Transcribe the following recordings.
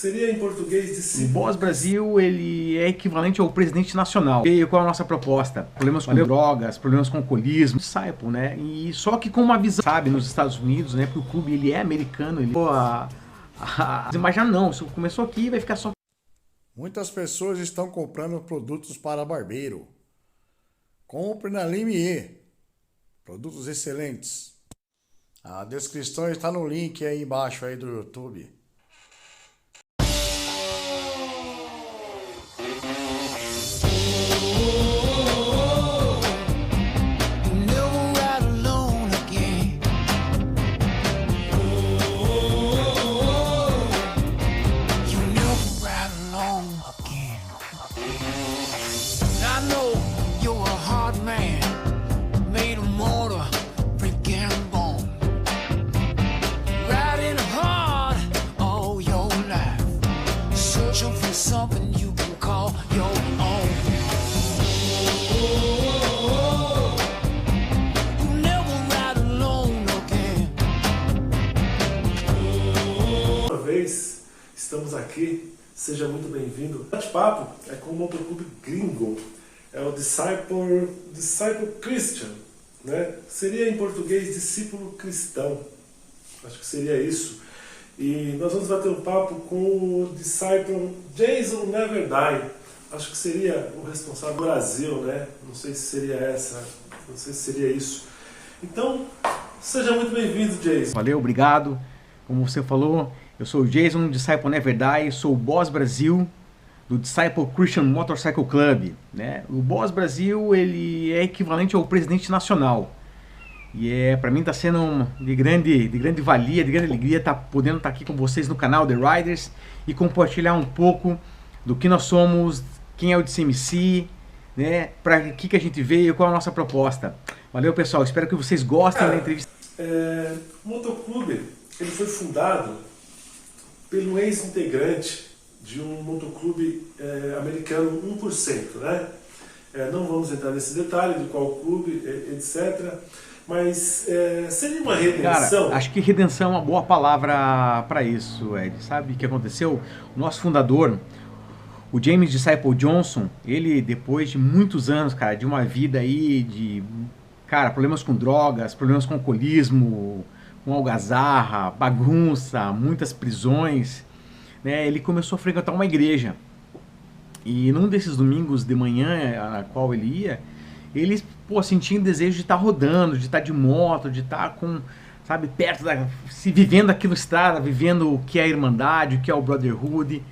seria em português O Boss Brasil, ele é equivalente ao presidente nacional. E qual é a nossa proposta? Problemas com drogas, problemas com alcoolismo, Disciple, né? E só que com uma visão, sabe, nos Estados Unidos, né? Porque o clube ele é americano, ele mas já não, isso começou aqui e vai ficar só. Muitas pessoas estão comprando produtos para barbeiro. Compre na Limier. Produtos excelentes. A descrição está no link aí embaixo aí do YouTube. Something you can call your own. You never ride alone again. Uma vez estamos aqui, seja muito bem-vindo. O bate-papo é com o motoclube gringo, é o Disciple Christian, né? Seria em português discípulo cristão, acho que seria isso. E nós vamos bater um papo com o Disciple Jason Never Die. Acho que seria o responsável do Brasil, né? Não sei se seria não sei se seria isso. Então, seja muito bem-vindo, Jason. Valeu, obrigado. Como você falou, eu sou o Jason, Disciple Never Die, sou o Boss Brasil do Disciple Christian Motorcycle Club, né? O Boss Brasil, ele é equivalente ao presidente nacional. E para mim está sendo de grande valia, de grande alegria podendo estar aqui com vocês no canal The Riders e compartilhar um pouco do que nós somos, quem é o DCMC, né, para que a gente veio, qual é a nossa proposta. Valeu, pessoal, espero que vocês gostem da entrevista. O motoclube ele foi fundado pelo ex-integrante de um motoclube americano 1%, né? Não vamos entrar nesse detalhe de qual clube, etc., mas seria uma redenção? Cara, acho que redenção é uma boa palavra para isso, Ed. Sabe o que aconteceu? O nosso fundador, o James Disciple Johnson, ele depois de muitos anos, cara, de uma vida aí de, cara, problemas com drogas, problemas com alcoolismo, com algazarra, bagunça, muitas prisões, né? Ele começou a frequentar uma igreja. E num desses domingos de manhã, a qual ele ia, ele, sentia desejo de estar rodando, de estar de moto, de estar com, sabe, perto vivendo aquilo estrada, vivendo o que é a Irmandade, o que é o Brotherhood.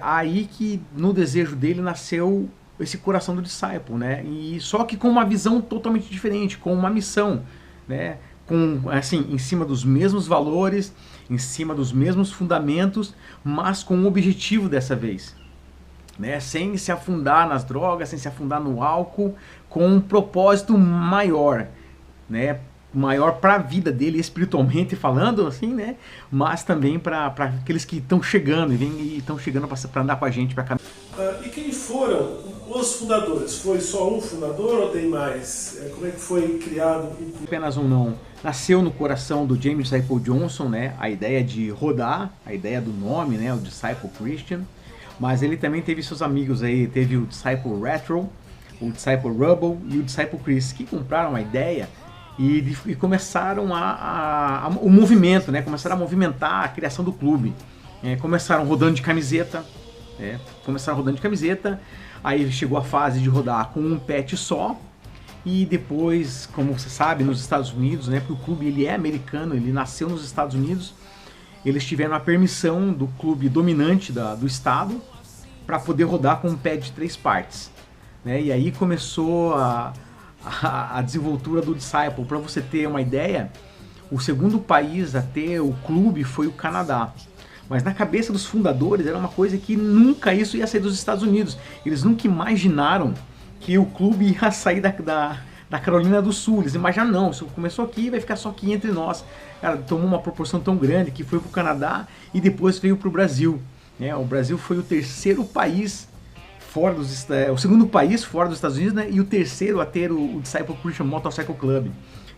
Aí que no desejo dele nasceu esse coração do disciple, né? E só que com uma visão totalmente diferente, com uma missão, né? Com, assim, em cima dos mesmos valores, em cima dos mesmos fundamentos, mas com um objetivo dessa vez. Né, sem se afundar nas drogas, sem se afundar no álcool, com um propósito maior, né, maior para a vida dele espiritualmente falando, assim, né, mas também para aqueles que estão chegando e estão chegando para andar com a gente para cá. E quem foram os fundadores? Foi só um fundador ou tem mais? Como é que foi criado? Apenas um não. Nasceu no coração do James Disciple Johnson, né, a ideia de rodar, a ideia do nome, né, o Disciple Christian. Mas ele também teve seus amigos aí, teve o Disciple Retro, o Disciple Rubble e o Disciple Chris, que compraram a ideia e começaram o movimento, né? Começaram a movimentar a criação do clube. Começaram rodando de camiseta, aí chegou a fase de rodar com um pet só, e depois, como você sabe, nos Estados Unidos, né? Porque o clube ele é americano, ele nasceu nos Estados Unidos, eles tiveram a permissão do clube dominante do estado para poder rodar com um pad de 3 partes, né? E aí começou a desenvoltura do Disciple. Para você ter uma ideia, o segundo país a ter o clube foi o Canadá. Mas na cabeça dos fundadores era uma coisa que nunca isso ia sair dos Estados Unidos. Eles nunca imaginaram que o clube ia sair da Carolina do Sul. Eles imaginaram, não, isso começou aqui e vai ficar só aqui entre nós. Cara, tomou uma proporção tão grande que foi para o Canadá e depois veio para o Brasil. O Brasil foi o terceiro país fora o segundo país fora dos Estados Unidos, né? E o terceiro a ter o Disciple Christian Motorcycle Club.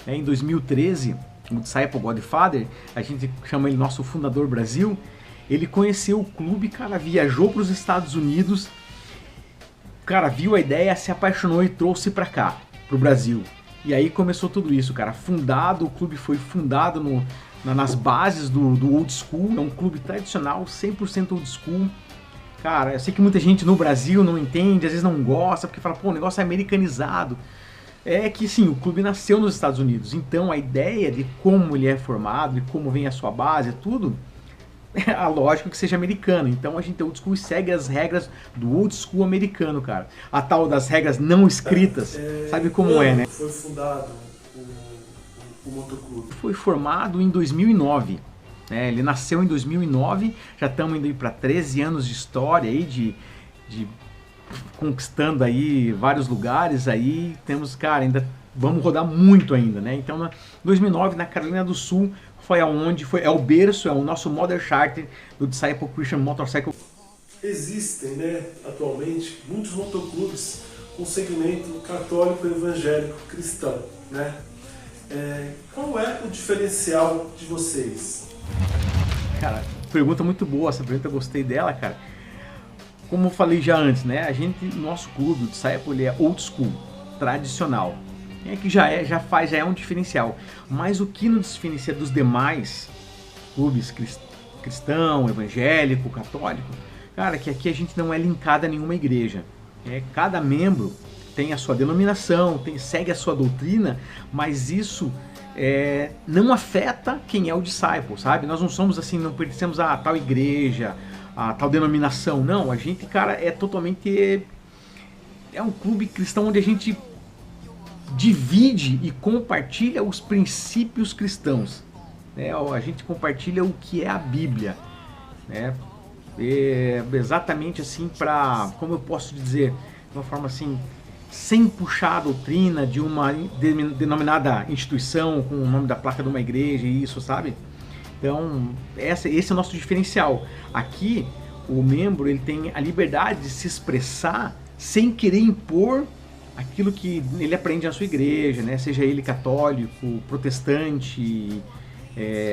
Em 2013, o Disciple Godfather, a gente chama ele nosso fundador Brasil, Ele conheceu o clube, cara, viajou para os Estados Unidos, cara, viu a ideia, se apaixonou e trouxe para cá, pro Brasil. E aí começou tudo isso, cara. O clube foi fundado nas bases do old school, é um clube tradicional, 100% old school. Cara, eu sei que muita gente no Brasil não entende, às vezes não gosta, porque fala, pô, o negócio é americanizado. É que sim, o clube nasceu nos Estados Unidos, então a ideia de como ele é formado, de como vem a sua base, tudo, é lógico que seja americano. Então a gente, old school, segue as regras do old school americano, cara. A tal das regras não escritas, sabe como é, né? Foi fundado o motoclube? Foi formado em 2009. Ele nasceu em 2009, já estamos indo para 13 anos de história aí, de conquistando aí vários lugares aí, temos, cara, ainda vamos rodar muito ainda, né? Então, em 2009, na Carolina do Sul, é o berço, é o nosso Mother Charter do Disciple Christian Motorcycle. Existem, né, atualmente, muitos motoclubes com segmento católico, evangélico, cristão, né? Qual é o diferencial de vocês? Cara, pergunta muito boa, essa pergunta eu gostei dela, cara. Como eu falei já antes, né? Nosso clube, o Disciple, ele é old school, tradicional. Que já é um diferencial. Mas o que nos diferencia dos demais clubes cristão, evangélico, católico, cara, que aqui a gente não é linkado a nenhuma igreja. Cada membro tem a sua denominação, segue a sua doutrina, mas isso não afeta quem é o disciple, sabe? Nós não somos assim, não pertencemos a tal igreja, a tal denominação, não. A gente, cara, totalmente um clube cristão onde a gente divide e compartilha os princípios cristãos, a gente compartilha o que é a Bíblia, exatamente assim, como eu posso dizer, de uma forma assim, sem puxar a doutrina de uma denominada instituição com o nome da placa de uma igreja e isso, sabe? Então, esse é o nosso diferencial. Aqui, o membro, ele tem a liberdade de se expressar sem querer impor aquilo que ele aprende na sua igreja, né? Seja ele católico, protestante,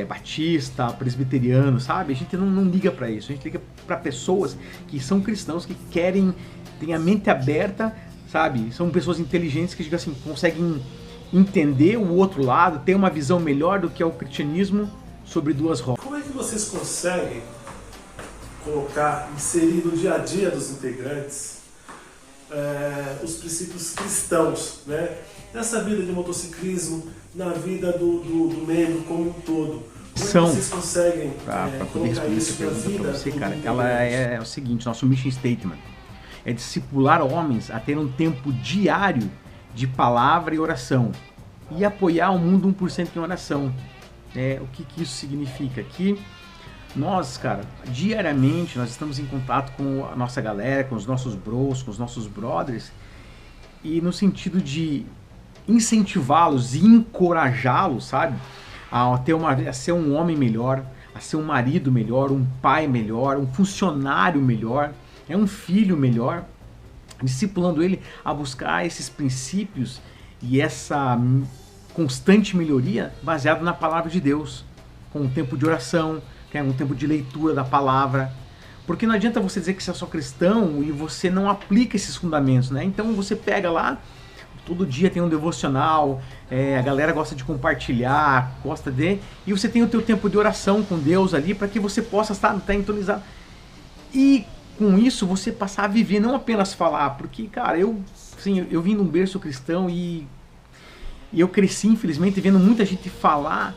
batista, presbiteriano, sabe? A gente não liga para isso, a gente liga para pessoas que são cristãos, que têm a mente aberta, sabe? São pessoas inteligentes que, assim, conseguem entender o outro lado, ter uma visão melhor do que é o cristianismo sobre duas rodas. Como é que vocês conseguem inserir no dia a dia dos integrantes os princípios cristãos, né? Nessa vida de motociclismo, na vida do membro como um todo? Como é que vocês conseguem para poder responder essa pergunta para você, cara? Ela é o seguinte: nosso mission statement é discipular homens a ter um tempo diário de palavra e oração e apoiar o mundo 1% em oração. O que isso significa? Que nós, cara, diariamente nós estamos em contato com a nossa galera, com os nossos bros, com os nossos brothers, e no sentido de incentivá-los e encorajá-los, sabe, a ser um homem melhor, a ser um marido melhor, um pai melhor, um funcionário melhor, um filho melhor, discipulando ele a buscar esses princípios e essa constante melhoria baseado na palavra de Deus, com um tempo de oração, que é um tempo de leitura da palavra. Porque não adianta você dizer que você é só cristão e você não aplica esses fundamentos, né? Então você pega lá, todo dia tem um devocional, a galera gosta de compartilhar, e você tem o teu tempo de oração com Deus ali, para que você possa estar entonizado. E com isso você passar a viver, não apenas falar, porque, cara, eu vim de um berço cristão e eu cresci, infelizmente, vendo muita gente falar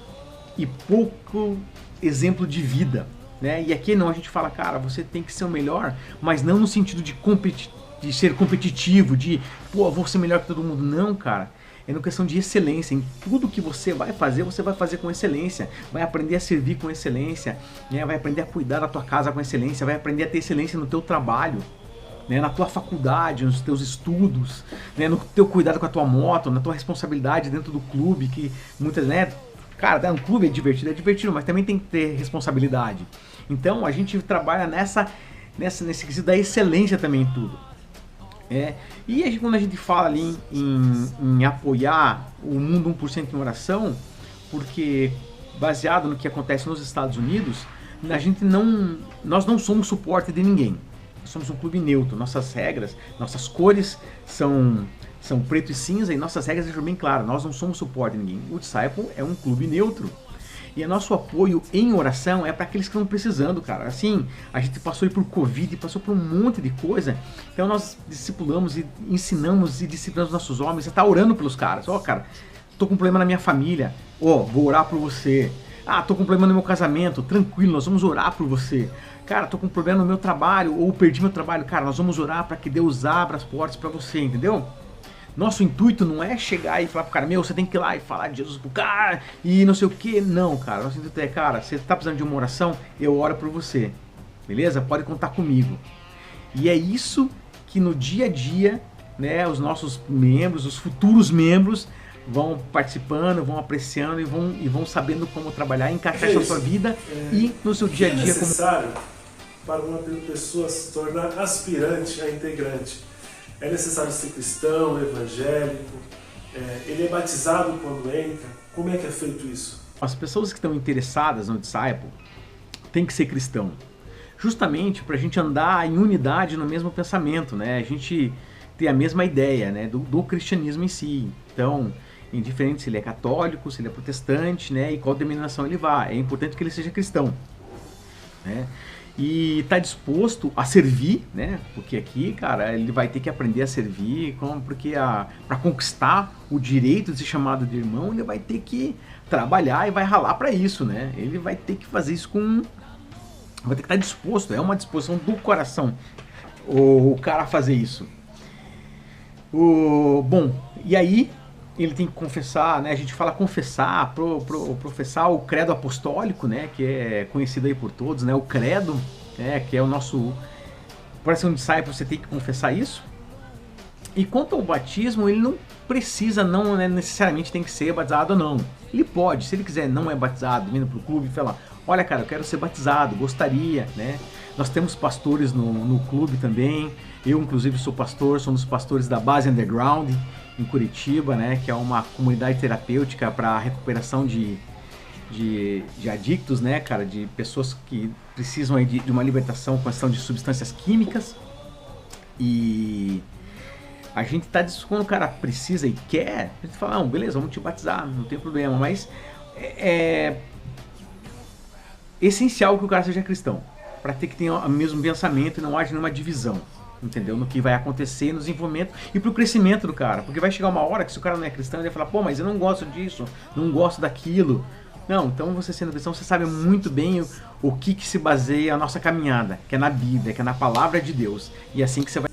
e pouco exemplo de vida, né? E aqui não, a gente fala, cara, você tem que ser o melhor, mas não no sentido de ser competitivo, vou ser melhor que todo mundo. Não, cara. É uma questão de excelência. Em tudo que você vai fazer com excelência. Vai aprender a servir com excelência, né? Vai aprender a cuidar da tua casa com excelência, vai aprender a ter excelência no teu trabalho, né? Na tua faculdade, nos teus estudos, né? No teu cuidado com a tua moto, na tua responsabilidade dentro do clube, que muitas, né? Cara, um clube é divertido, mas também tem que ter responsabilidade. Então a gente trabalha nesse quesito da excelência também em tudo. E quando a gente fala ali em apoiar o mundo 1% em oração, porque baseado no que acontece nos Estados Unidos, nós não somos suporte de ninguém. Nós somos um clube neutro. Nossas regras, nossas cores são preto e cinza, e nossas regras deixam bem claro, nós não somos suporte de ninguém. O Disciple é um clube neutro. E o nosso apoio em oração é para aqueles que estão precisando, cara. Assim, a gente passou por Covid, passou por um monte de coisa. Então nós discipulamos e ensinamos e disciplinamos nossos homens. Você está orando pelos caras. Ó, cara, tô com um problema na minha família. Ó, vou orar por você. Ah, tô com um problema no meu casamento. Tranquilo, nós vamos orar por você. Cara, tô com um problema no meu trabalho, ou perdi meu trabalho. Cara, nós vamos orar para que Deus abra as portas para você, entendeu? Nosso intuito não é chegar e falar pro cara, meu, você tem que ir lá e falar de Jesus pro cara e não sei o que. Não, cara, nosso intuito é, cara, você tá precisando de uma oração, eu oro por você, beleza? Pode contar comigo. E é isso que no dia a dia, né, os nossos membros, os futuros membros, vão participando, vão apreciando e vão sabendo como trabalhar, encaixar na sua vida e no seu dia a dia. É necessário para uma pessoa se tornar aspirante a integrante. É necessário ser cristão, evangélico, ele é batizado quando entra. Como é que é feito isso? As pessoas que estão interessadas no Disciple têm que ser cristão. Justamente para a gente andar em unidade no mesmo pensamento, né? A gente ter a mesma ideia, né? do cristianismo em si. Então, indiferente se ele é católico, se ele é protestante, né? E qual denominação ele vai. É importante que ele seja cristão, né? E está disposto a servir, né? Porque aqui, cara, ele vai ter que aprender a servir, porque para conquistar o direito de ser chamado de irmão, ele vai ter que trabalhar e vai ralar para isso, né? Ele vai ter que fazer isso vai ter que estar disposto, é uma disposição do coração o cara fazer isso. Bom, e aí ele tem que confessar, né? A gente fala confessar, professar o credo apostólico, né? Que é conhecido aí por todos, né? O credo, né? Que é o nosso... Para ser um discípulo você tem que confessar isso. E quanto ao batismo, ele não precisa, não, né, necessariamente tem que ser batizado ou não. Ele pode, se ele quiser não é batizado, vindo para o clube e falar, olha cara, eu quero ser batizado, gostaria, né? Nós temos pastores no clube também. Eu, inclusive, sou pastor, sou um dos pastores da Base Underground, em Curitiba, né, que é uma comunidade terapêutica para recuperação de adictos, né, cara, de pessoas que precisam aí de uma libertação com questão de substâncias químicas. E a gente tá disso quando o cara precisa e quer, a gente fala, não, beleza, vamos te batizar, não tem problema, mas é essencial que o cara seja cristão, para ter que ter o mesmo pensamento e não haja nenhuma divisão. Entendeu? No que vai acontecer no desenvolvimento e pro crescimento do cara. Porque vai chegar uma hora que se o cara não é cristão, ele vai falar, pô, mas eu não gosto disso, não gosto daquilo. Não, então você sendo cristão, você sabe muito bem o que se baseia a nossa caminhada, que é na Bíblia, que é na palavra de Deus. E é assim que você vai...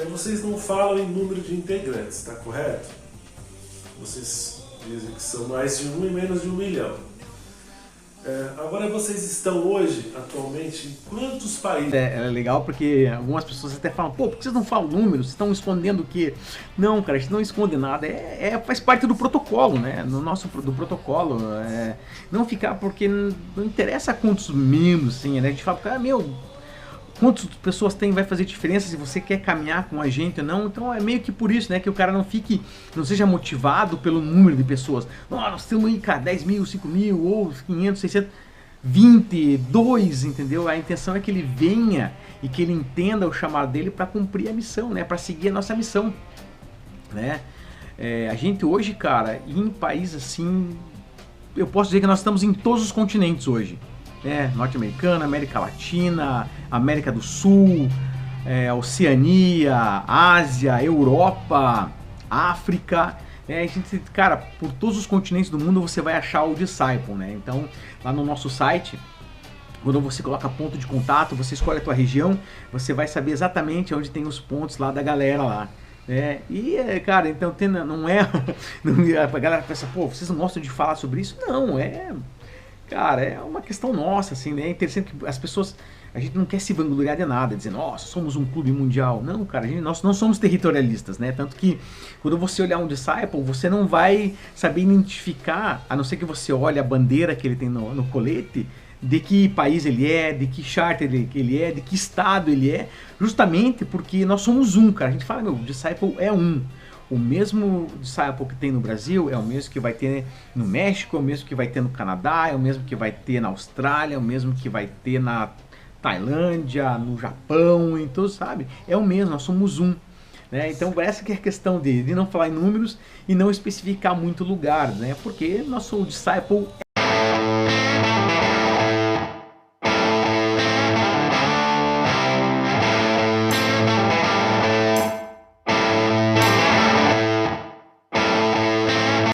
Vocês não falam em número de integrantes, tá correto? Vocês dizem que são mais de 1 e menos de 1 milhão. Agora vocês estão hoje, atualmente, em quantos países? É legal porque algumas pessoas até falam, pô, por que vocês não falam números? Vocês estão escondendo o quê? Não, cara, a gente não esconde nada, faz parte do protocolo, né? Do protocolo. Não ficar, porque não interessa quantos membros, assim, né? A gente fala, cara, quantas pessoas tem, vai fazer diferença se você quer caminhar com a gente ou não. Então é meio que por isso, né, que o cara não seja motivado pelo número de pessoas. Nós temos aí, cara, 10 mil, 5 mil, ou 500, 600, 22, entendeu? A intenção é que ele venha e que ele entenda o chamado dele para cumprir a missão, né, para seguir a nossa missão, né? A gente hoje, cara, em países assim, eu posso dizer que nós estamos em todos os continentes hoje. Norte-americana, América Latina, América do Sul, Oceania, Ásia, Europa, África. A gente, cara, por todos os continentes do mundo você vai achar o Disciple, né? Então, lá no nosso site, quando você coloca ponto de contato, você escolhe a tua região, você vai saber exatamente onde tem os pontos lá da galera lá. Cara, então não é... a galera pensa, pô, vocês não gostam de falar sobre isso? Não, cara, é uma questão nossa, assim, né? É interessante que as pessoas... A gente não quer se vangloriar de nada, dizendo, nossa, somos um clube mundial. Não, cara, nós não somos territorialistas, né? Tanto que, quando você olhar um disciple, você não vai saber identificar, a não ser que você olhe a bandeira que ele tem no colete, de que país ele é, de que charter ele é, de que estado ele é, justamente porque nós somos um, cara. A gente fala, o disciple é um. O mesmo Disciple que tem no Brasil é o mesmo que vai ter no México, é o mesmo que vai ter no Canadá, é o mesmo que vai ter na Austrália, é o mesmo que vai ter na Tailândia, no Japão, então, sabe? É o mesmo, nós somos um. Né? Então essa que é a questão de não falar em números e não especificar muito lugar, né? Porque nosso Disciple